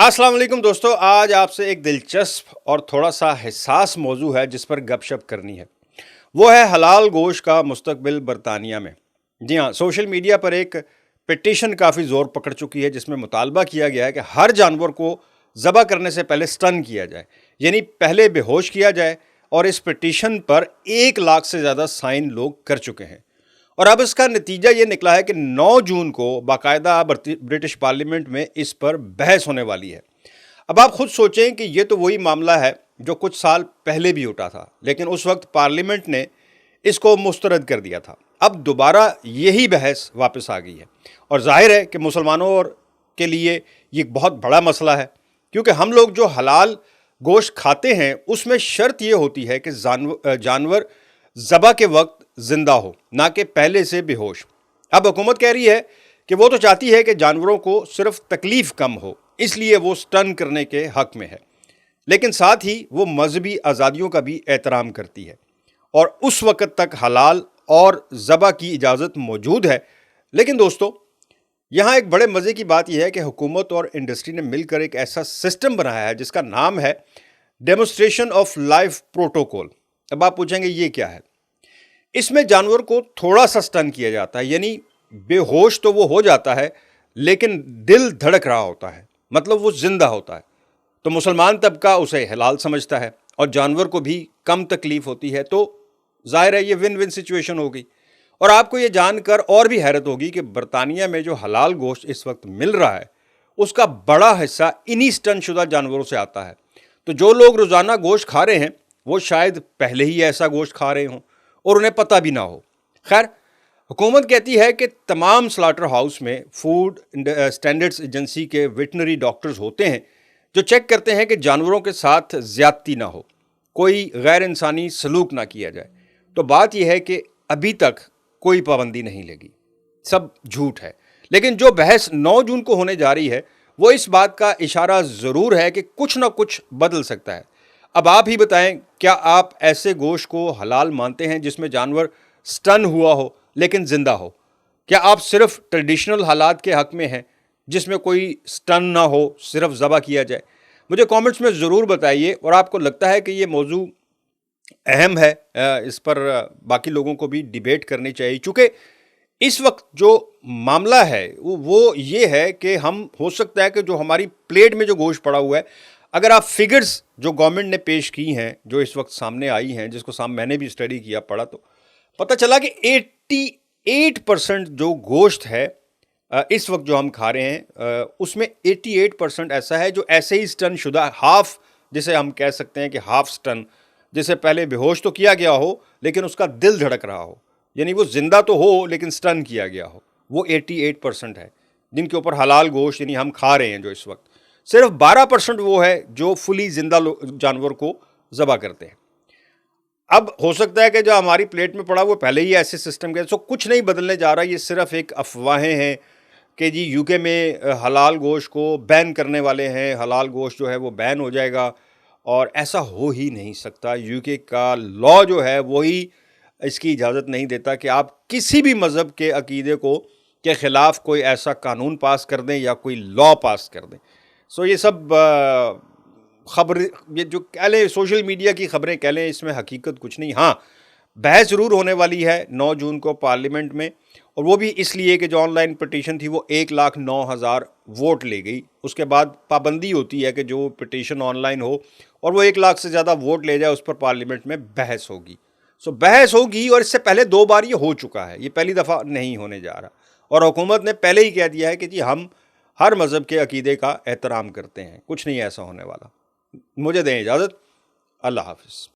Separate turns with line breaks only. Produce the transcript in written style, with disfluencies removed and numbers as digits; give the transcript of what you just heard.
अस्सलाम वालेकुम दोस्तों, आज आपसे एक दिलचस्प और थोड़ा सा हिसास मौजू है जिस पर गपशप करनी है। वो है हलाल गोश्त का मुस्तकबिल बरतानिया में। जी हाँ, सोशल मीडिया पर एक पिटीशन काफ़ी ज़ोर पकड़ चुकी है जिसमें मुतालबा किया गया है कि हर जानवर को ज़बह करने से पहले स्टन किया जाए, यानी पहले बेहोश किया जाए। और इस पिटीशन पर 1 लाख से ज़्यादा साइन लोग कर चुके हैं। और अब इसका नतीजा ये निकला है कि 9 जून को बाकायदा ब्रिटिश पार्लियामेंट में इस पर बहस होने वाली है। अब आप खुद सोचें कि ये तो वही मामला है जो कुछ साल पहले भी उठा था, लेकिन उस वक्त पार्लियामेंट ने इसको मुस्तरद कर दिया था। अब दोबारा यही बहस वापस आ गई है और जाहिर है कि मुसलमानों और के लिए ये एक बहुत बड़ा मसला है, क्योंकि हम लोग जो हलाल गोश्त खाते हैं उसमें शर्त ये होती है कि जानवर ज़बह के वक्त ज़िंदा हो, ना कि पहले से बेहोश। अब हुकूमत कह रही है कि वो तो चाहती है कि जानवरों को सिर्फ तकलीफ़ कम हो, इसलिए वो स्टन करने के हक़ में है, लेकिन साथ ही वो मजहबी आज़ादियों का भी एहतराम करती है और उस वक़्त तक हलाल और ज़बह की इजाज़त मौजूद है। लेकिन दोस्तों, यहाँ एक बड़े मज़े की बात यह है कि हुकूमत और इंडस्ट्री ने मिलकर एक ऐसा सिस्टम बनाया है जिसका नाम है डेमोन्स्ट्रेशन ऑफ लाइफ प्रोटोकॉल। अब आप पूछेंगे ये क्या है? इसमें जानवर को थोड़ा सा स्टन किया जाता है, यानी बेहोश तो वो हो जाता है लेकिन दिल धड़क रहा होता है, मतलब वो जिंदा होता है। तो मुसलमान तबका उसे हलाल समझता है और जानवर को भी कम तकलीफ होती है, तो जाहिर है ये विन विन सिचुएशन हो गई। और आपको ये जानकर और भी हैरत होगी कि बरतानिया में जो हलाल गोश्त इस वक्त मिल रहा है उसका बड़ा हिस्सा इन्हीं स्टन शुदा जानवरों से आता है। तो जो लोग रोज़ाना गोश्त खा रहे हैं वो शायद पहले ही ऐसा गोश्त खा रहे हों और उन्हें पता भी ना हो। खैर, हुकूमत कहती है कि तमाम स्लाटर हाउस में फूड स्टैंडर्ड्स एजेंसी के वेटनरी डॉक्टर्स होते हैं जो चेक करते हैं कि जानवरों के साथ ज़्यादती ना हो, कोई गैर इंसानी सलूक ना किया जाए। तो बात यह है कि अभी तक कोई पाबंदी नहीं लगी, सब झूठ है। लेकिन जो बहस 9 जून को होने जा रही है वो इस बात का इशारा ज़रूर है कि कुछ ना कुछ बदल सकता है। अब आप ही बताएं, क्या आप ऐसे गोश्त को हलाल मानते हैं जिसमें जानवर स्टन हुआ हो लेकिन ज़िंदा हो? क्या आप सिर्फ ट्रेडिशनल हालात के हक़ में हैं जिसमें कोई स्टन ना हो, सिर्फ ज़बह किया जाए? मुझे कमेंट्स में ज़रूर बताइए। और आपको लगता है कि ये मौजू अहम है, इस पर बाकी लोगों को भी डिबेट करनी चाहिए, चूँकि इस वक्त जो मामला है वो ये है कि हम हो सकता है कि जो हमारी प्लेट में जो गोश्त पड़ा हुआ है, अगर आप फिगर्स जो गवर्नमेंट ने पेश की हैं, जो इस वक्त सामने आई हैं, जिसको मैंने भी स्टडी किया, पढ़ा, तो पता चला कि 88% जो गोश्त है इस वक्त जो हम खा रहे हैं उसमें 88% ऐसा है जो ऐसे ही स्टन शुदा, हाफ, जिसे हम कह सकते हैं कि हाफ स्टन, जिसे पहले बेहोश तो किया गया हो लेकिन उसका दिल धड़क रहा हो, यानी वो जिंदा तो हो लेकिन स्टन किया गया हो, वो 88% है जिनके ऊपर हलाल गोश्त यानी हम खा रहे हैं। जो इस वक्त सिर्फ 12% वो है जो फुली जिंदा जानवर को ज़बह करते हैं। अब हो सकता है कि जो हमारी प्लेट में पड़ा वो पहले ही ऐसे सिस्टम के, सो कुछ नहीं बदलने जा रहा। ये सिर्फ एक अफवाहें हैं कि जी यूके में हलाल गोश्त को बैन करने वाले हैं, हलाल गोश्त जो है वो बैन हो जाएगा, और ऐसा हो ही नहीं सकता। यूके का लॉ जो है वही इसकी इजाज़त नहीं देता कि आप किसी भी मज़हब के अकीदे को के ख़िलाफ़ कोई ऐसा कानून पास कर दें या कोई लॉ पास कर दें। सो ये सब खबर, ये जो कह लें सोशल मीडिया की खबरें कह लें, इसमें हकीकत कुछ नहीं। हाँ, बहस ज़रूर होने वाली है 9 जून को पार्लियामेंट में, और वो भी इसलिए कि जो ऑनलाइन पिटीशन थी वो 1,09,000 वोट ले गई। उसके बाद पाबंदी होती है कि जो पिटीशन ऑनलाइन हो और वो 1 लाख से ज़्यादा वोट ले जाए, उस पर पार्लियामेंट में बहस होगी। सो बहस होगी, और इससे पहले 2 बार ये हो चुका है, ये पहली दफ़ा नहीं होने जा रहा। और हुकूमत ने पहले ही कह दिया है कि जी हम हर मज़हब के अकीदे का एहतराम करते हैं, कुछ नहीं ऐसा होने वाला। मुझे दें इजाज़त। अल्लाह हाफ़िज़।